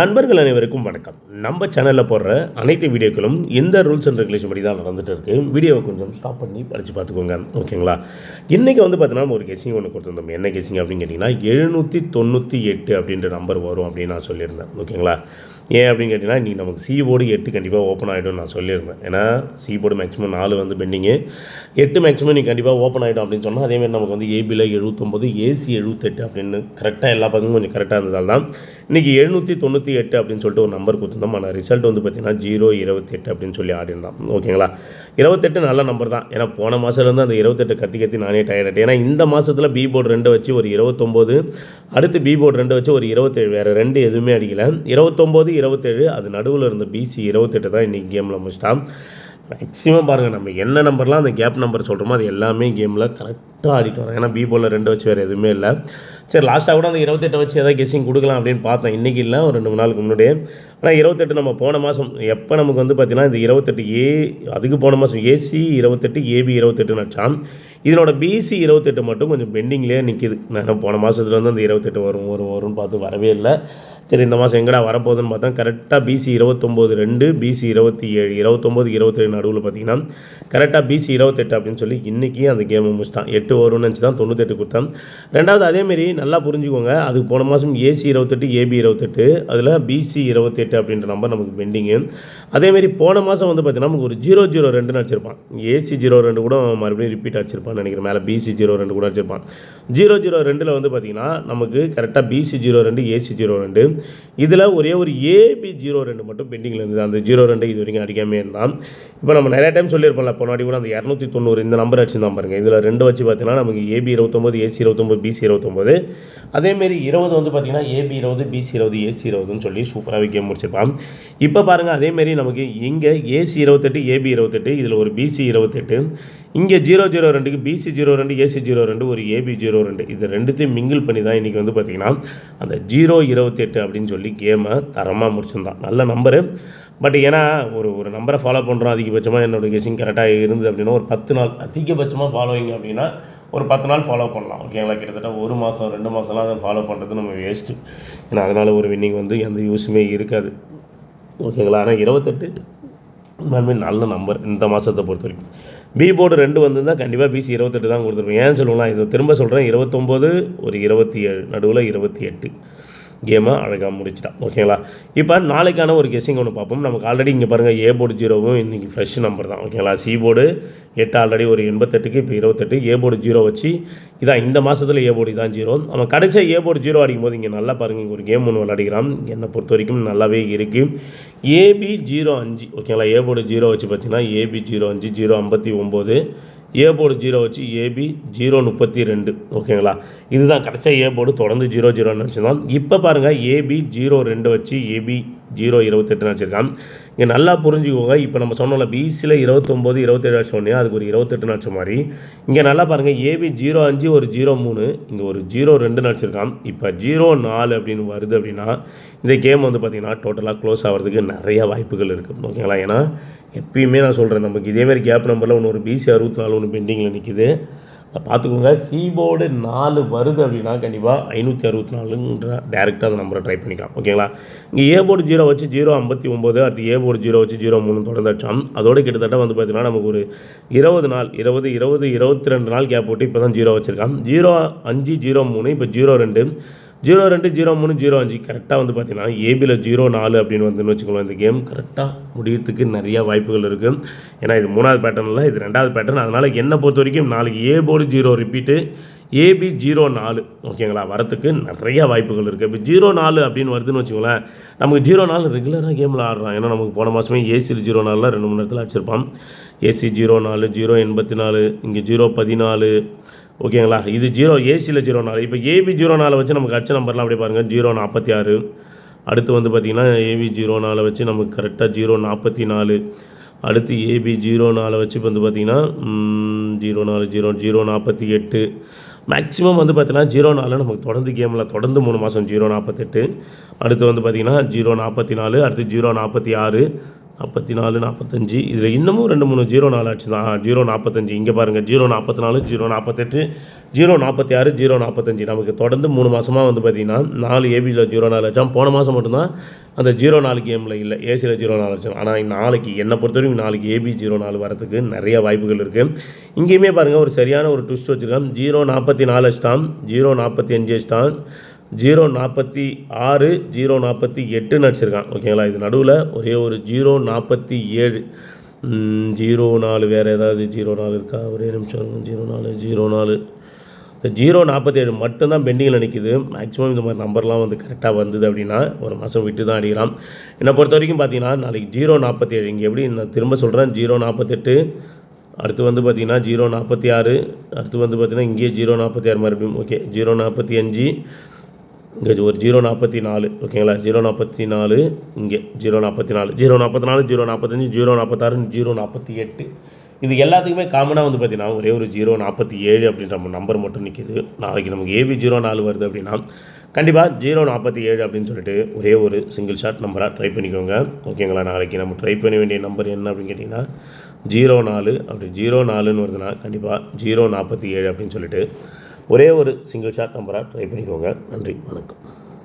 நண்பர்கள் அனைவருக்கும் வணக்கம். நம்ம சேனலில் போடுற அனைத்து வீடியோக்களும் இந்த ரூல்ஸ் அண்ட் ரெகுலேஷன் படி தான் நடந்துட்டு இருக்குது. வீடியோவை கொஞ்சம் ஸ்டாப் பண்ணி படித்து பார்த்துக்கோங்க, ஓகேங்களா? இன்றைக்கி வந்து பார்த்தீங்கன்னா ஒரு கெஸ்ஸிங் ஒன்று கொடுத்துருந்தோம். என்ன கெஸ்ஸிங் அப்படின்னு கேட்டிங்கன்னா 798 அப்படின்ற நம்பர் வரும் அப்படின்னு நான் சொல்லியிருந்தேன், ஓகேங்களா? ஏன் அப்படின்னு கேட்டிங்கன்னா இன்றைக்கி நமக்கு சி போர்டு 8 கண்டிப்பாக ஓப்பன் ஆகிடும் நான் சொல்லியிருந்தேன். ஏன்னா சி போர்டு மேக்ஸிமம் 4 வந்து பெண்டிங்கு, 8 மேக்ஸிமம் நீ கண்டிப்பாக ஓப்பன் ஆகிடும் அப்படின்னு சொன்னால், அதேமாதிரி நமக்கு வந்து ஏபியில் 79, ஏசி 78 அப்படின்னு கரெக்டாக எல்லா பக்கமும் கொஞ்சம் கரெக்டாக இருந்ததால் தான் இன்றைக்கி 798 அப்படின்னு சொல்லிட்டு ஒரு நம்பர் கொடுத்துருந்தோம். ஆனால் ரிசல்ட் வந்து பார்த்திங்கன்னா 028 அப்படின்னு சொல்லி ஆடிருந்தான், ஓகேங்களா? 28 நல்ல நம்பர் தான். ஏன்னா போன மாதத்துலேருந்து அந்த 28 கத்தி நானே டயர்ட். ஏன்னா இந்த மாதத்தில் பி போர்டு 2 வச்சு ஒரு 29, அடுத்து பி போர்டு 2 வச்சு ஒரு 27, வேறு 2 எதுவுமே அடிக்கலை. 29, 27, அது நடுவில் இருந்த பிசி 28 தான் இன்றைக்கி கேமில் முடிச்சிட்டான். மேக்ஸிமம் பாருங்கள், நம்ம என்ன நம்பர்லாம் அந்த கேப் நம்பர் சொல்கிறோமோ அது எல்லாமே கேமில் கரெக்டாக ஆடிட்டு வரோம். ஏன்னா பி போர்டில் 2 வச்சு வேறு எதுவுமே இல்லை. சரி, லாஸ்ட்டாக கூட அந்த 28 வச்சு எதாவது கெஸ்ஸிங் கொடுக்கலாம் அப்படின்னு பார்த்தேன். இன்றைக்கி இல்லை, ஒரு 2 நாளுக்கு முன்னாடியே. ஆனால் 28 நம்ம போன மாதம் எப்போ நமக்கு வந்து பார்த்திங்கன்னா இந்த 28 அதுக்கு போன மாதம் ஏசி 28, ஏபி 28 நடிச்சான். இதனோட பிசி 28 மட்டும் கொஞ்சம் பெண்டிங்லேயே நிற்கிது. நான் போன மாதத்துல வந்து அந்த 28 வரும்னு பார்த்து வரவே இல்லை. சரி, இந்த மாதம் எங்கடா வரப்போகுதுன்னு பார்த்தா கரெக்டாக பிசி 29 2, பிசி 27, 29, 27 நடுவில் பார்த்திங்கன்னா கரெக்டாக பிசி 28 அப்படின்னு சொல்லி இன்றைக்கி அந்த கேமை முடிச்சிட்டான். 8 வரும்னு நினச்சி தான் 98 கொடுத்தான். ரெண்டாவது அதேமாரி நல்லா புரிஞ்சுக்கோங்க, அதுக்கு போன மாதம் ஏசி 28, ஏபி 28, அதில் பிசி 28 அப்படின்ற நம்பர் நமக்கு பெண்டிங்கு. அதேமாரி போன மாதம் வந்து பார்த்திங்கன்னா நமக்கு ஒரு 002 அடிச்சிருப்பான். ஏசி 02 கூட மறுபடியும் ரிப்பீட் அடிச்சிருப்பான்னு நினைக்கிறேன். மேலே பிசி 02 கூட அடிச்சிருப்பான். 002 வந்து பார்த்திங்கன்னா நமக்கு கரெக்டாக பிசி 02, ஏசி 02, இதில் ஒரே ஒரு ஏபி 02 மட்டும் பெண்டிங்கில் இருந்தது. அந்த 02 இது வரைக்கும் அடிக்காமே இருந்தான். இப்போ நம்ம நிறைய டைம் சொல்லியிருப்போம்ல, போனாடி கூட அந்த 290 இந்த நம்பர் வச்சுருந்தான் பாருங்கள். இதில் 2 வச்சு பார்த்தீங்கன்னா நமக்கு ஏபி 29, ஏசி 29, பிசி 29, அதேமாரி 20 வந்து பார்த்திங்கன்னா ஏபி 20, பிசி 20, ஏசி 20ன்னு சொல்லி சூப்பராகவே கேம் முடிச்சிருப்பான். இப்போ பாருங்கள், அதேமாரி நமக்கு இங்கே ஏசி 28, ஏபி 28, இதில் ஒரு பிசி 28, இங்கே 002க்கு பிசி 02, ஏசி 02, ஒரு ஏபி 02, இது ரெண்டுத்தையும் மிங்கிள் பண்ணி தான் இன்றைக்கி வந்து பார்த்திங்கன்னா அந்த 028 அப்படின்னு சொல்லி கேமை தரமாக முடிச்சிருந்தான். நல்ல நம்பரு. பட் ஏன்னா ஒரு நம்பரை ஃபாலோ பண்ணுறோம், அதிகபட்சமாக என்னோடய கெஸ்ஸிங் கரெக்டாக இருந்தது அப்படின்னா ஒரு 10 நாள் அதிகபட்சமாக ஃபாலோவிங் அப்படின்னா ஒரு 10 நாள் ஃபாலோ பண்ணலாம், ஓகேங்களா? கிட்டத்தட்ட 1 மாதம் 2 மாதம்லாம் அதை ஃபாலோ பண்ணுறது நம்ம வேஸ்ட்டு. ஏன்னா அதனால் ஒரு வின்னிங் வந்து எந்த யூஸுமே இருக்காது, ஓகேங்களா? ஆனால் 28 உண்மையுமே நல்ல நம்பர் இந்த மாதத்தை பொறுத்த வரைக்கும். பி போர்டு 2 வந்திருந்தால் கண்டிப்பாக பிசி 28 தான் கொடுத்துருப்பேன். ஏன் சொல்லுங்களா, இது திரும்ப சொல்கிறேன், 29, ஒரு 27 நடுவில் 28 கேமை அழகாக முடிச்சிட்டான், ஓகேங்களா? இப்போ நாளைக்கான ஒரு கெஸ்ஸிங் ஒன்று பார்ப்போம். நமக்கு ஆல்ரெடி இங்கே பாருங்கள், ஏ போர்டு 0வும் இன்றைக்கி ஃப்ரெஷ் நம்பர் தான், ஓகேங்களா? சி போர்டு 8 ஆல்ரெடி ஒரு 88க்கு இப்போ 28, ஏ போர்டு 0 வச்சு இதான் இந்த மாதத்தில் ஏ போர்டு தான் 0. நம்ம கடைசியாக ஏ போர்டு 0 அடிக்கும்போது இங்கே நல்லா பாருங்கள், இங்கே ஒரு கேம் ஒன்று விளையாடிக்கிறான். என்னை பொறுத்த வரைக்கும் நல்லாவே இருக்குது. ஏபி 05, ஓகேங்களா? ஏ போர்டு 0 வச்சு பார்த்தீங்கன்னா ஏபி 05, 059, ஏ போர்டு 0 வச்சு ஏபி 032, ஓகேங்களா? இதுதான் கடைசியாக ஏ போர்டு தொடர்ந்து 00 வச்சுருந்தான். இப்போ பாருங்கள், ஏபி 02 வச்சு ஏபி 028 வச்சுருக்கான். இங்கே நல்லா புரிஞ்சுக்கோங்க. இப்போ நம்ம சொன்னோம்ல, பிசியில் 29, 27 சொன்னேன், அதுக்கு ஒரு 28 நடிச்ச மாதிரி இங்கே நல்லா பாருங்கள், ஏபி 05, ஒரு 03, இங்கே ஒரு 02 நடிச்சிருக்கான். இப்போ 04 அப்படின்னு வருது அப்படின்னா இந்த கேம் வந்து பார்த்திங்கன்னா டோட்டலாக க்ளோஸ் ஆகிறதுக்கு நிறைய வாய்ப்புகள் இருக்குது, ஓகேங்களா? ஏன்னா எப்பயுமே நான் சொல்கிறேன், நமக்கு இதேமாதிரி கேப் நம்பரில் ஒன்று ஒரு பிசி 64 ஒன்று பெண்டிங்கில் நிற்கிது. அதை பார்த்துக்கோங்க. சி போர்டு 4 வருது அப்படின்னா கண்டிப்பாக 564ன்ற டேரெக்டாக அந்த நம்பரை ட்ரை பண்ணிக்கலாம், ஓகேங்களா? இங்கே ஏ போர்டு 0 வச்சு 059, அடுத்து ஏ போர்டு 0 வச்சு 03 தொடர்ந்து அடிச்சோம். அதோடு கிட்டத்தட்ட வந்து பார்த்திங்கன்னா நமக்கு ஒரு 20 நாள் 22 நாள் கேப் போட்டு இப்போ தான் 0 வச்சுருக்கான். 05, 03, இப்போ 02, 03, 05 கரெக்டாக வந்து பார்த்திங்கன்னா ஏபியில் 04 அப்படின்னு வந்துன்னு வச்சுக்கோங்களேன். இந்த கேம் கரெக்டாக முடியறதுக்கு நிறையா வாய்ப்புகள் இருக்குது. ஏன்னா இது 3வது பேட்டர்னில், இது 2வது பேட்டர்ன். அதனால் என்னை பொறுத்த வரைக்கும் நாளைக்கு ஏ போர்டு 0 ரிப்பீட்டு, ஏபி 04, ஓகேங்களா? வரத்துக்கு நிறையா வாய்ப்புகள் இருக்குது. இப்போ 04 அப்படின்னு வருதுன்னு வச்சுக்கோங்களேன், நமக்கு 04 ரெகுலராக கேமில் ஆடுறான். ஏன்னா நமக்கு போன மாதமே ஏசியில் 04 2 மணி நேரத்தில் அடிச்சிருப்பான். ஏசி 04, 084, இங்கே 014, ஓகேங்களா? இது 0 ஏசியில் 04. இப்போ ஏபி 04 வச்சு நமக்கு அடிச்ச நம்பர்லாம் அப்படியே பாருங்கள், 046. அடுத்து வந்து பார்த்திங்கன்னா ஏபி 04 வச்சு நமக்கு கரெக்டாக 044. அடுத்து ஏபி 04 வச்சு இப்போ வந்து பார்த்திங்கன்னா 048. மேக்ஸிமம் வந்து பார்த்திங்கன்னா 04 நமக்கு தொடர்ந்து கேமில் தொடர்ந்து 3 மாதம் 048. அடுத்து வந்து பார்த்திங்கன்னா 044, அடுத்து 046, 44 45 இதில் இன்னமும் 2 3 04 ஆச்சு தான். 045 இங்கே பாருங்கள் 044 048 046 045 நமக்கு தொடர்ந்து 3 மாதமாக வந்து பார்த்திங்கன்னா 4 ஏபியில் 04 ஆச்சாம். போன மாதம் மட்டும்தான் அந்த 04 கேமில் இல்லை, ஏசியில் 04 ஆச்சு. ஆனால் நாளைக்கு என்னை பொறுத்தவரைக்கும் நாளைக்கு ஏபி 04 வரதுக்கு நிறைய வாய்ப்புகள் இருக்குது. இங்கேயுமே பாருங்கள் ஒரு சரியான ஒரு ட்விஸ்ட் வச்சுருக்கேன். 044 அச்சிட்டான், 045 அச்சிட்டான், 046 048 அடிச்சிருக்கான். ஓகேங்களா, இது நடுவில் ஒரே ஒரு 047 04 வேறு ஏதாவது 04 இருக்கா? ஒரே நிமிஷம் 04 இந்த 047 மட்டும்தான் பெண்டிங்கில் நிற்கிது. மேக்ஸிமம் இந்த மாதிரி நம்பர்லாம் வந்து கரெக்டாக வந்தது அப்படின்னா ஒரு மாதம் விட்டு தான் அடிக்கலாம். என்னை பொறுத்த வரைக்கும் பார்த்தீங்கன்னா நாளைக்கு 047 இங்கே எப்படி நான் திரும்ப சொல்கிறேன் 048 அடுத்து வந்து பார்த்திங்கன்னா 046 அடுத்து வந்து பார்த்திங்கன்னா இங்கேயே 046 மறுபடியும் ஓகே 045 இங்கே ஒரு 044 ஓகேங்களா 044 இங்கே 044 044 045 046 048 இது எல்லாத்துக்குமே காமனாக வந்து பார்த்திங்கன்னா ஒரே ஒரு 047 அப்படின்ற நம்பர் மட்டும் நிற்கிது. நாளைக்கு நமக்கு ஏபி 04 வருது அப்படின்னா கண்டிப்பாக 047 அப்படின்னு சொல்லிட்டு ஒரே ஒரு சிங்கிள் ஷாட் நம்பராக ட்ரை பண்ணிக்கோங்க. ஓகேங்களா, நாளைக்கு நம்ம ட்ரை பண்ண வேண்டிய நம்பர் என்ன அப்படின்னு கேட்டிங்கன்னா 04 அப்படி 04ன்னு வருதுன்னா கண்டிப்பாக 047 அப்படின்னு சொல்லிட்டு ஒரே ஒரு சிங்கிள் ஷாட் நம்பராக ட்ரை பண்ணிக்கோங்க. நன்றி, வணக்கம்.